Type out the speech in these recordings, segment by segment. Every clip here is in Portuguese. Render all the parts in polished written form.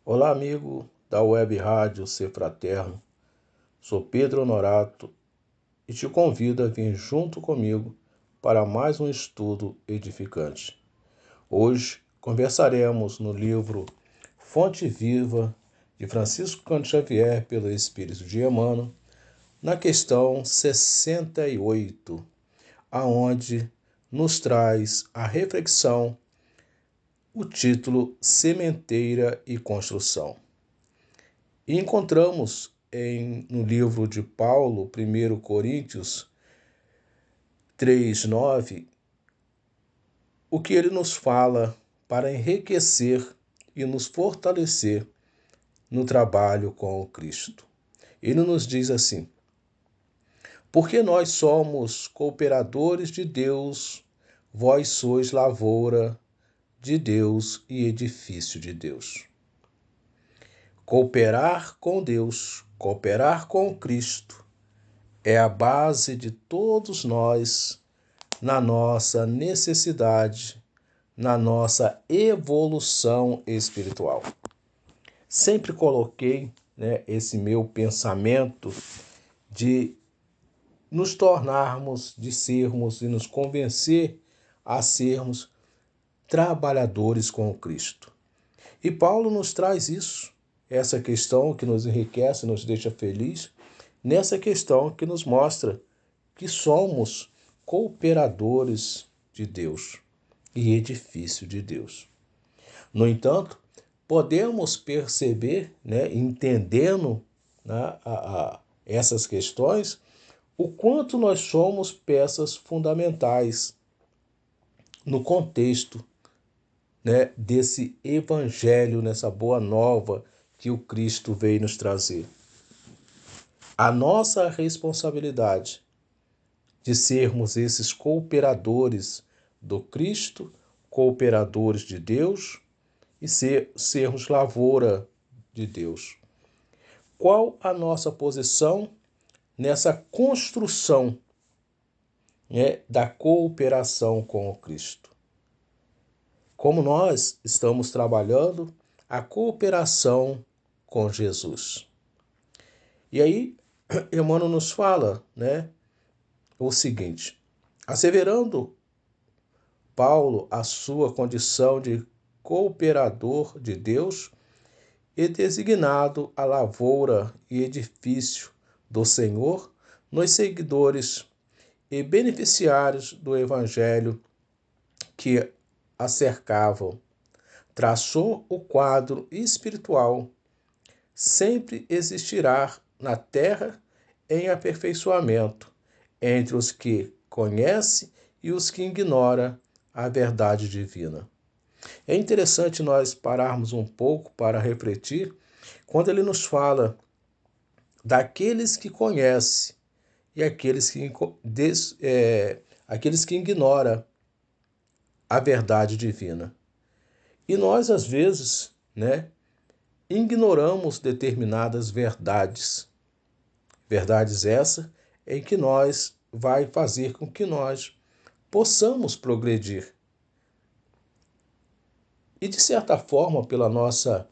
Olá, amigo da Web Rádio Ser Fraterno. Sou Pedro Honorato e te convido a vir junto comigo para mais um estudo edificante. Hoje conversaremos no livro Fonte Viva de Francisco Cândido Xavier pelo Espírito de Emmanuel, na questão 68, aonde nos traz a reflexão o título Sementeira e Construção. E encontramos no livro de Paulo, 1 Coríntios 3:9, o que ele nos fala para enriquecer e nos fortalecer no trabalho com o Cristo. Ele nos diz assim: porque nós somos cooperadores de Deus, vós sois lavoura de Deus e edifício de Deus. Cooperar com Deus, cooperar com Cristo, é a base de todos nós na nossa necessidade, na nossa evolução espiritual. Sempre coloquei esse meu pensamento de nos tornarmos, de sermos e nos convencer a sermos trabalhadores com Cristo. E Paulo nos traz isso, essa questão que nos enriquece, nos deixa feliz, nessa questão que nos mostra que somos cooperadores de Deus e edifício de Deus. No entanto, podemos perceber, entendendo essas questões, o quanto nós somos peças fundamentais no contexto desse evangelho, nessa boa nova que o Cristo veio nos trazer. A nossa responsabilidade de sermos esses cooperadores do Cristo, cooperadores de Deus e sermos lavoura de Deus. Qual a nossa posição nessa construção da cooperação com o Cristo? Como nós estamos trabalhando a cooperação com Jesus. E aí, Emmanuel nos fala, o seguinte: asseverando Paulo a sua condição de cooperador de Deus e designado a lavoura e edifício do Senhor nos seguidores e beneficiários do Evangelho que a cercavam, traçou o quadro espiritual. Sempre existirá na terra em aperfeiçoamento entre os que conhecem e os que ignoram a verdade divina. É interessante nós pararmos um pouco para refletir quando ele nos fala daqueles que conhecem e aqueles que ignoram a verdade divina. E nós, às vezes, ignoramos determinadas verdades. Verdades essas em que vai fazer com que nós possamos progredir. E, de certa forma, pela nossa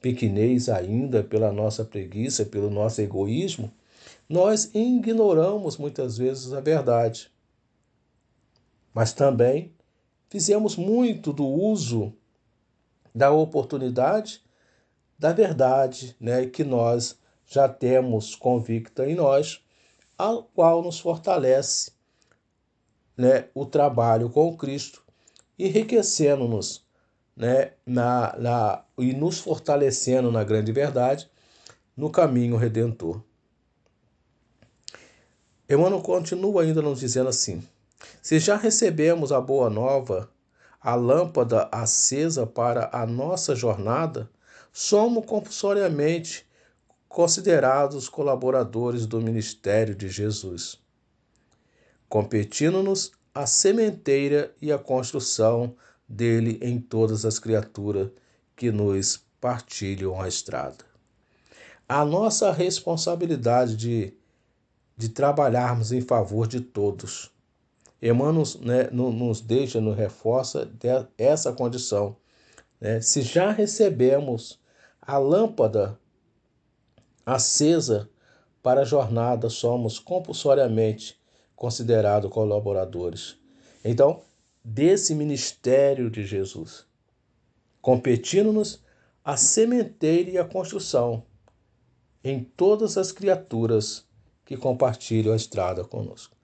pequenez ainda, pela nossa preguiça, pelo nosso egoísmo, nós ignoramos muitas vezes a verdade. Mas também fizemos muito do uso da oportunidade da verdade, que nós já temos convicta em nós, a qual nos fortalece o trabalho com o Cristo, enriquecendo-nos e nos fortalecendo na grande verdade, no caminho redentor. Emmanuel continua ainda nos dizendo assim: se já recebemos a boa nova, a lâmpada acesa para a nossa jornada, somos compulsoriamente considerados colaboradores do ministério de Jesus, competindo-nos a sementeira e a construção dele em todas as criaturas que nos partilham a estrada. A nossa responsabilidade de trabalharmos em favor de todos. Emmanuel nos deixa, nos reforça essa condição. Se já recebemos a lâmpada acesa para a jornada, somos compulsoriamente considerados colaboradores. Então, desse ministério de Jesus, competindo-nos a sementeira e a construção em todas as criaturas que compartilham a estrada conosco.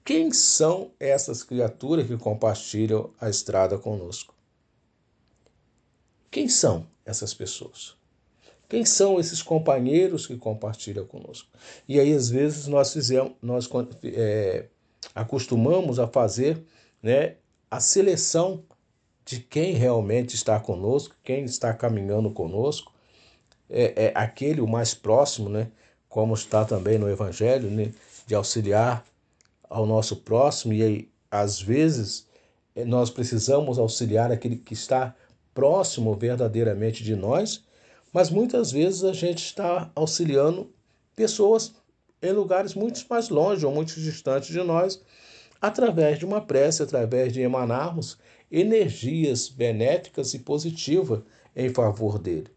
Quem são essas criaturas que compartilham a estrada conosco? Quem são essas pessoas? Quem são esses companheiros que compartilham conosco? E aí, às vezes, nós acostumamos a fazer, né, a seleção de quem realmente está conosco, quem está caminhando conosco, é aquele o mais próximo, né, como está também no Evangelho, né, de auxiliar ao nosso próximo, e aí, às vezes, nós precisamos auxiliar aquele que está próximo verdadeiramente de nós, mas muitas vezes a gente está auxiliando pessoas em lugares muito mais longe ou muito distantes de nós, através de uma prece, através de emanarmos energias benéficas e positivas em favor dele.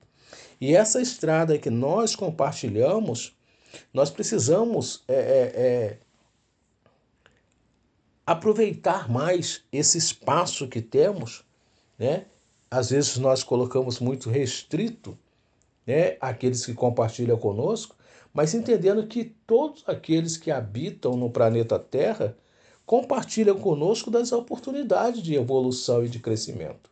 E essa estrada que nós compartilhamos, nós precisamos aproveitar mais esse espaço que temos, né? Às vezes nós colocamos muito restrito, né, aqueles que compartilham conosco, mas entendendo que todos aqueles que habitam no planeta Terra compartilham conosco das oportunidades de evolução e de crescimento.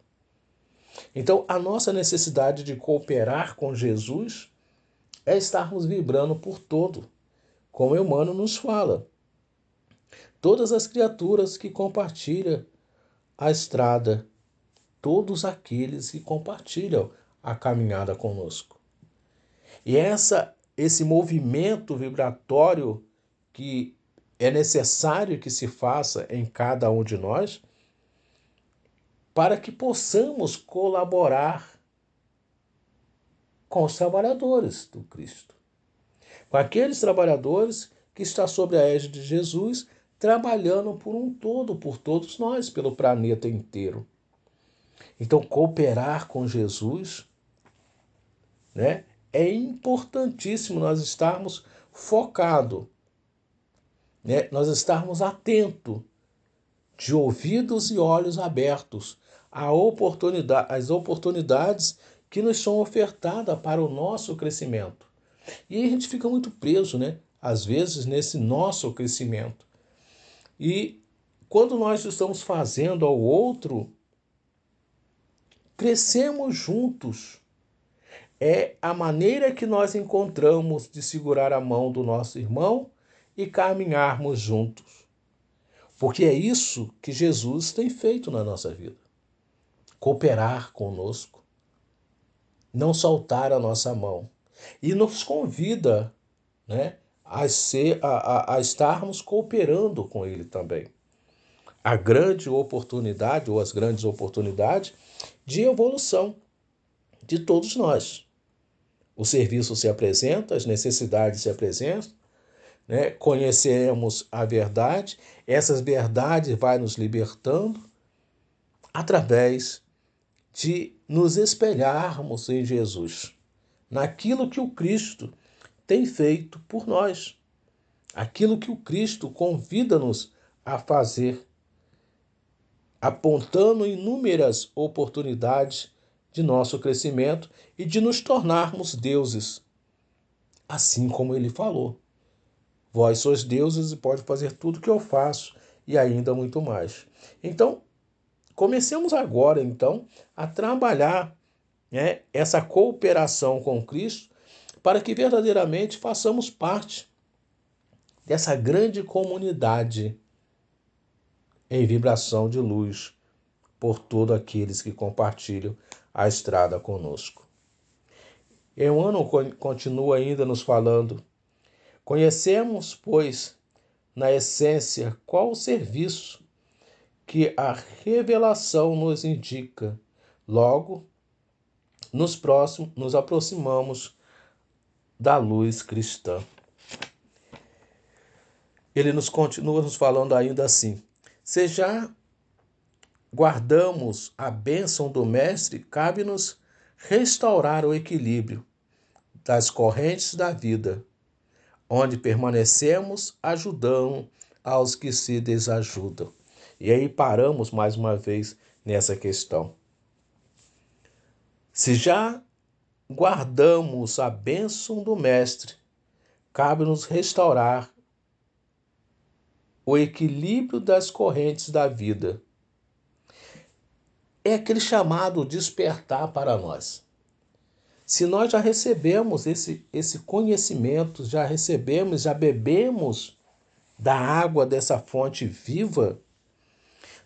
Então, a nossa necessidade de cooperar com Jesus é estarmos vibrando por todo, como Emmanuel nos fala. Todas as criaturas que compartilham a estrada, todos aqueles que compartilham a caminhada conosco. E esse movimento vibratório que é necessário que se faça em cada um de nós, para que possamos colaborar com os trabalhadores do Cristo, com aqueles trabalhadores que estão sob a égide de Jesus, trabalhando por um todo, por todos nós, pelo planeta inteiro. Então, cooperar com Jesus, né, é importantíssimo nós estarmos focados, né, nós estarmos atentos, de ouvidos e olhos abertos às oportunidades que nos são ofertadas para o nosso crescimento. E aí a gente fica muito preso, né, às vezes, nesse nosso crescimento. E quando nós estamos fazendo ao outro, crescemos juntos. É a maneira que nós encontramos de segurar a mão do nosso irmão e caminharmos juntos. Porque é isso que Jesus tem feito na nossa vida. Cooperar conosco, não soltar a nossa mão. E nos convida, né, a estarmos cooperando com Ele também. A grande oportunidade, ou as grandes oportunidades de evolução de todos nós. O serviço se apresenta, as necessidades se apresentam, né? Conheceremos a verdade, essas verdades vai nos libertando através de nos espelharmos em Jesus, naquilo que o Cristo tem feito por nós, aquilo que o Cristo convida-nos a fazer, apontando inúmeras oportunidades de nosso crescimento e de nos tornarmos deuses, assim como ele falou. Vós sois deuses e pode fazer tudo o que eu faço e ainda muito mais. Então, comecemos agora, então, a trabalhar, né, essa cooperação com Cristo para que verdadeiramente façamos parte dessa grande comunidade em vibração de luz por todos aqueles que compartilham a estrada conosco. Emmanuel continua ainda nos falando: conhecemos, pois, na essência, qual o serviço que a revelação nos indica. Logo, nos aproximamos da luz cristã. Ele continua nos falando ainda assim: se já guardamos a bênção do Mestre, cabe-nos restaurar o equilíbrio das correntes da vida, onde permanecemos ajudando aos que se desajudam. E aí paramos mais uma vez nessa questão. Se já guardamos a bênção do Mestre, cabe-nos restaurar o equilíbrio das correntes da vida. É aquele chamado despertar para nós. Se nós já recebemos esse conhecimento, já bebemos da água dessa fonte viva,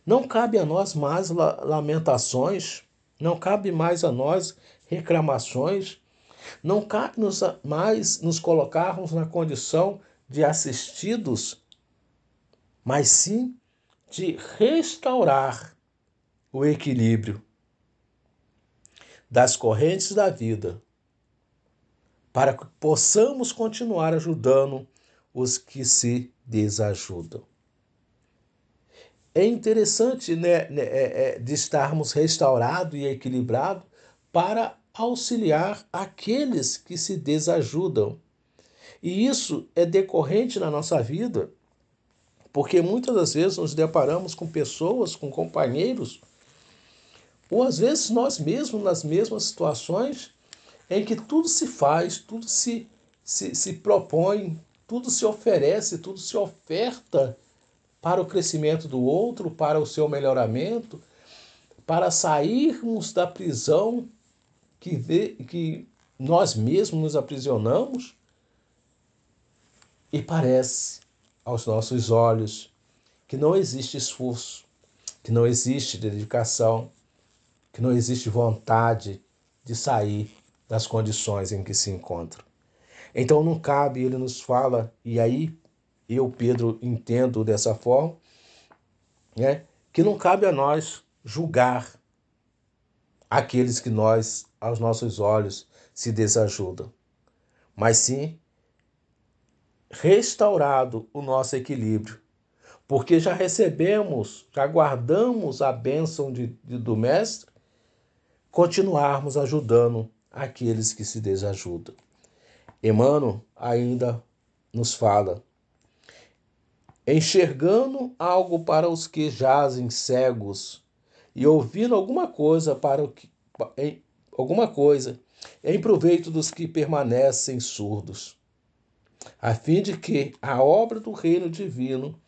não cabe a nós mais lamentações, não cabe mais a nós reclamações, não cabe mais nos colocarmos na condição de assistidos, mas sim de restaurar o equilíbrio das correntes da vida, para que possamos continuar ajudando os que se desajudam. É interessante, de estarmos restaurados e equilibrados para auxiliar aqueles que se desajudam. E isso é decorrente na nossa vida, porque muitas das vezes nos deparamos com pessoas, com companheiros, ou às vezes nós mesmos nas mesmas situações em que tudo se faz, tudo se propõe, tudo se oferece, tudo se oferta para o crescimento do outro, para o seu melhoramento, para sairmos da prisão que nós mesmos nos aprisionamos, e parece aos nossos olhos que não existe esforço, que não existe dedicação, que não existe vontade de sair das condições em que se encontra. Então não cabe, ele nos fala, e aí eu, Pedro, entendo dessa forma, que não cabe a nós julgar aqueles que nós, aos nossos olhos, se desajudam, mas sim restaurado o nosso equilíbrio, porque já recebemos, já guardamos a bênção do Mestre, continuarmos ajudando aqueles que se desajudam. Emmanuel ainda nos fala: enxergando algo para os que jazem cegos e ouvindo alguma coisa em proveito dos que permanecem surdos, a fim de que a obra do reino divino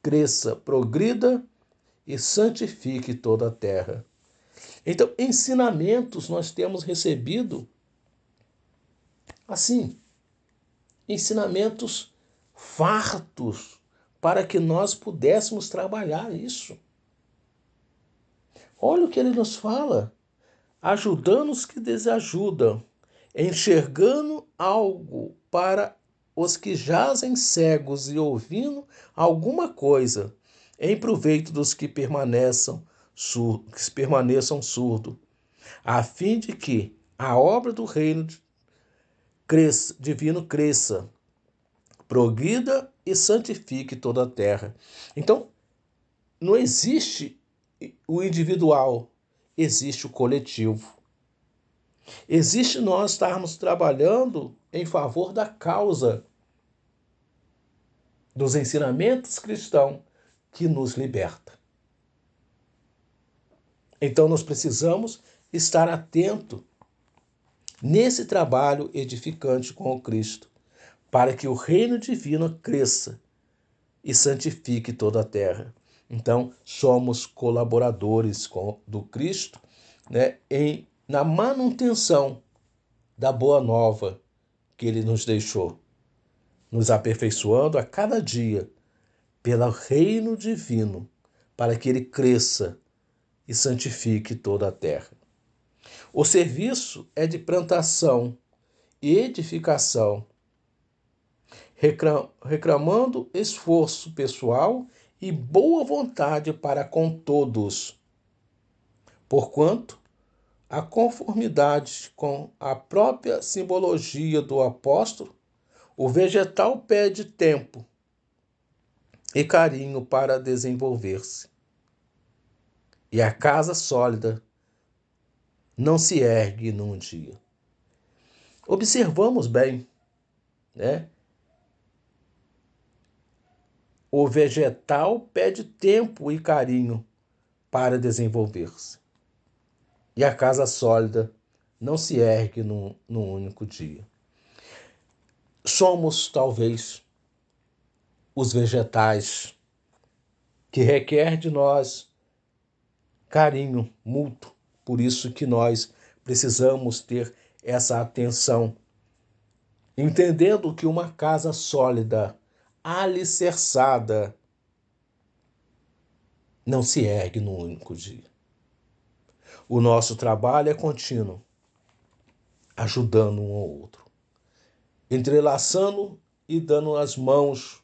cresça, progrida e santifique toda a terra. Então, ensinamentos nós temos recebido assim, ensinamentos fartos para que nós pudéssemos trabalhar isso. Olha o que ele nos fala: ajudando os que desajudam, enxergando algo para os que jazem cegos e ouvindo alguma coisa, em proveito dos que permaneçam surdos, a fim de que a obra do reino divino cresça, progrida e santifique toda a terra. Então, não existe o individual, existe o coletivo. Existe nós estarmos trabalhando em favor da causa dos ensinamentos cristãos que nos liberta. Então nós precisamos estar atento nesse trabalho edificante com o Cristo, para que o reino divino cresça e santifique toda a terra. Então somos colaboradores do Cristo, na manutenção da boa nova que ele nos deixou, nos aperfeiçoando a cada dia pelo reino divino, para que ele cresça e santifique toda a terra. O serviço é de plantação e edificação, reclamando esforço pessoal e boa vontade para com todos, porquanto a conformidade com a própria simbologia do apóstolo, o vegetal pede tempo e carinho para desenvolver-se. E a casa sólida não se ergue num dia. Observamos bem, né? O vegetal pede tempo e carinho para desenvolver-se. E a casa sólida não se ergue num único dia. Somos, talvez, os vegetais que requer de nós carinho mútuo. Por isso que nós precisamos ter essa atenção, entendendo que uma casa sólida, alicerçada, não se ergue num único dia. O nosso trabalho é contínuo, ajudando um ao outro, entrelaçando e dando as mãos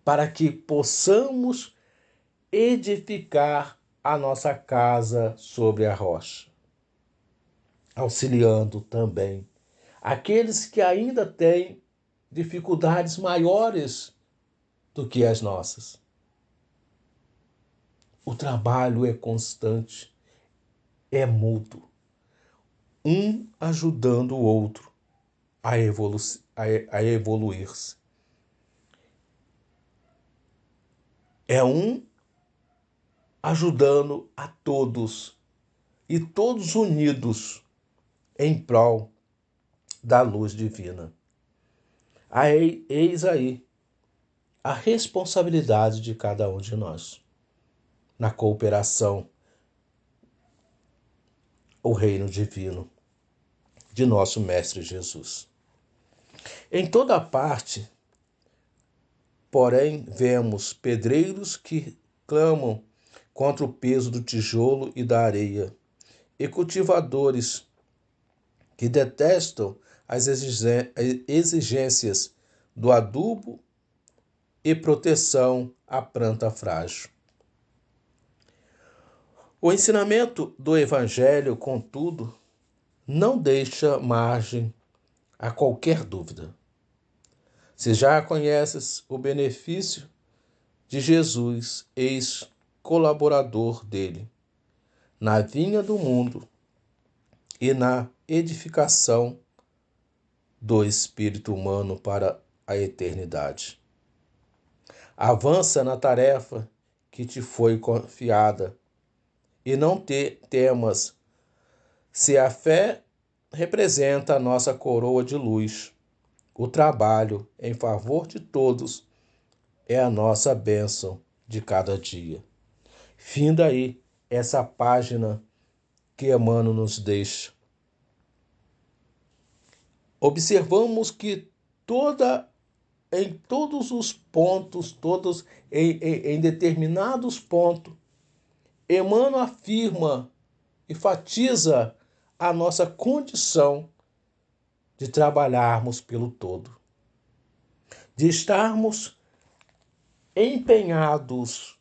para que possamos edificar a nossa casa sobre a rocha, auxiliando também aqueles que ainda têm dificuldades maiores do que as nossas. O trabalho é constante, é mútuo, um ajudando o outro a evoluir-se. É um ajudando a todos e todos unidos em prol da luz divina. Eis aí a responsabilidade de cada um de nós na cooperação ao reino divino de nosso Mestre Jesus. Em toda parte, porém, vemos pedreiros que clamam contra o peso do tijolo e da areia, e cultivadores que detestam as exigências do adubo e proteção à planta frágil. O ensinamento do Evangelho, contudo, não deixa margem a qualquer dúvida. Se já conheces o benefício de Jesus, eis colaborador dele, na vinha do mundo e na edificação do espírito humano para a eternidade. Avança na tarefa que te foi confiada e não temas, se a fé representa a nossa coroa de luz. O trabalho em favor de todos é a nossa bênção de cada dia. Finda aí essa página que Emmanuel nos deixa. Observamos que em todos os pontos, em determinados pontos, Emmanuel afirma, enfatiza a nossa condição de trabalharmos pelo todo, de estarmos empenhados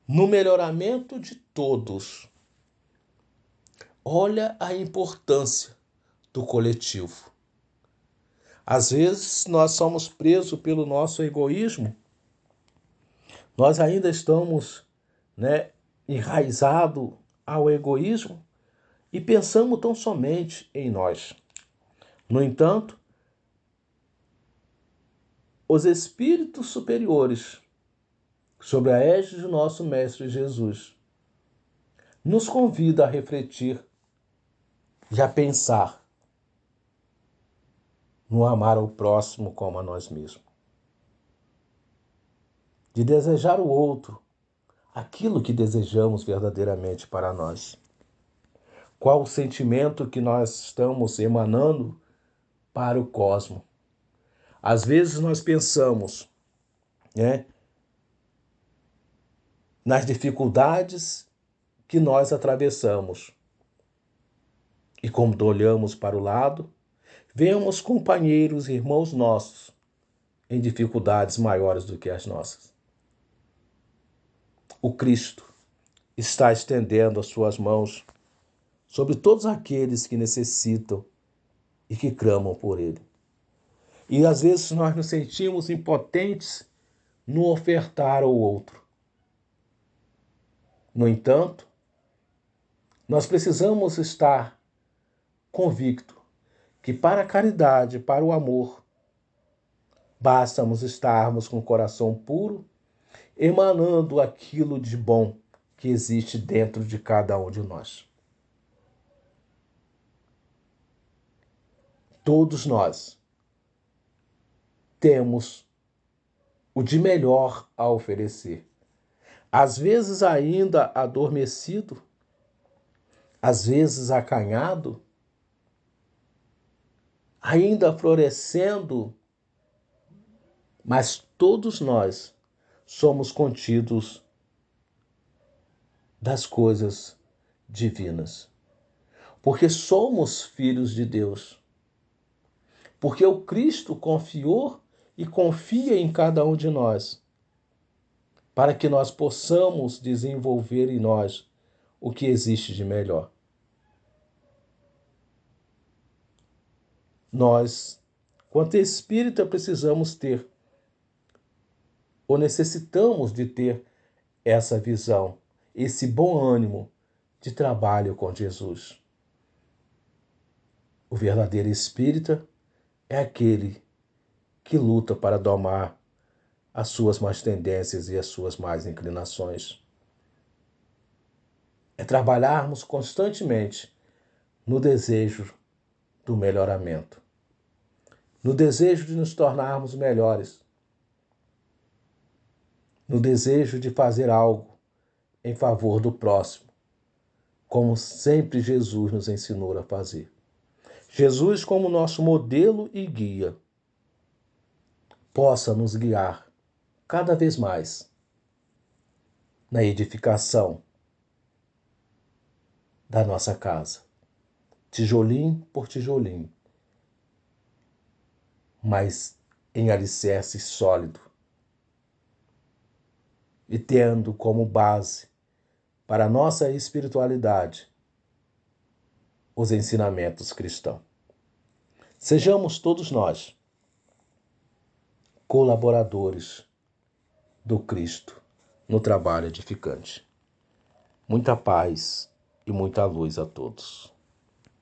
no melhoramento de todos. Olha a importância do coletivo. Às vezes nós somos presos pelo nosso egoísmo, nós ainda estamos, enraizados ao egoísmo e pensamos tão somente em nós. No entanto, os espíritos superiores, sob a égide de nosso Mestre Jesus, nos convida a refletir e a pensar no amar ao próximo como a nós mesmos, de desejar o outro aquilo que desejamos verdadeiramente para nós. Qual o sentimento que nós estamos emanando para o cosmos? Às vezes nós pensamos, nas dificuldades que nós atravessamos. E quando olhamos para o lado, vemos companheiros, irmãos nossos, em dificuldades maiores do que as nossas. O Cristo está estendendo as suas mãos sobre todos aqueles que necessitam e que clamam por Ele. E às vezes nós nos sentimos impotentes no ofertar ao outro. No entanto, Nós precisamos estar convictos que para a caridade, para o amor, bastamos estarmos com o coração puro, emanando aquilo de bom que existe dentro de cada um de nós. Todos nós temos o de melhor a oferecer. Às vezes ainda adormecido, às vezes acanhado, ainda florescendo, mas todos nós somos contidos das coisas divinas. Porque somos filhos de Deus. Porque o Cristo confiou e confia em cada um de nós, para que nós possamos desenvolver em nós o que existe de melhor. Nós, quanto espírita, precisamos ter, ou necessitamos de ter essa visão, esse bom ânimo de trabalho com Jesus. O verdadeiro espírita é aquele que luta para domar as suas más tendências e as suas más inclinações. É trabalharmos constantemente no desejo do melhoramento, no desejo de nos tornarmos melhores, no desejo de fazer algo em favor do próximo, como sempre Jesus nos ensinou a fazer. Jesus, como nosso modelo e guia, possa nos guiar cada vez mais na edificação da nossa casa, tijolinho por tijolinho, mas em alicerce sólido e tendo como base para a nossa espiritualidade os ensinamentos cristãos. Sejamos todos nós colaboradores do Cristo no trabalho edificante. Muita paz e muita luz a todos.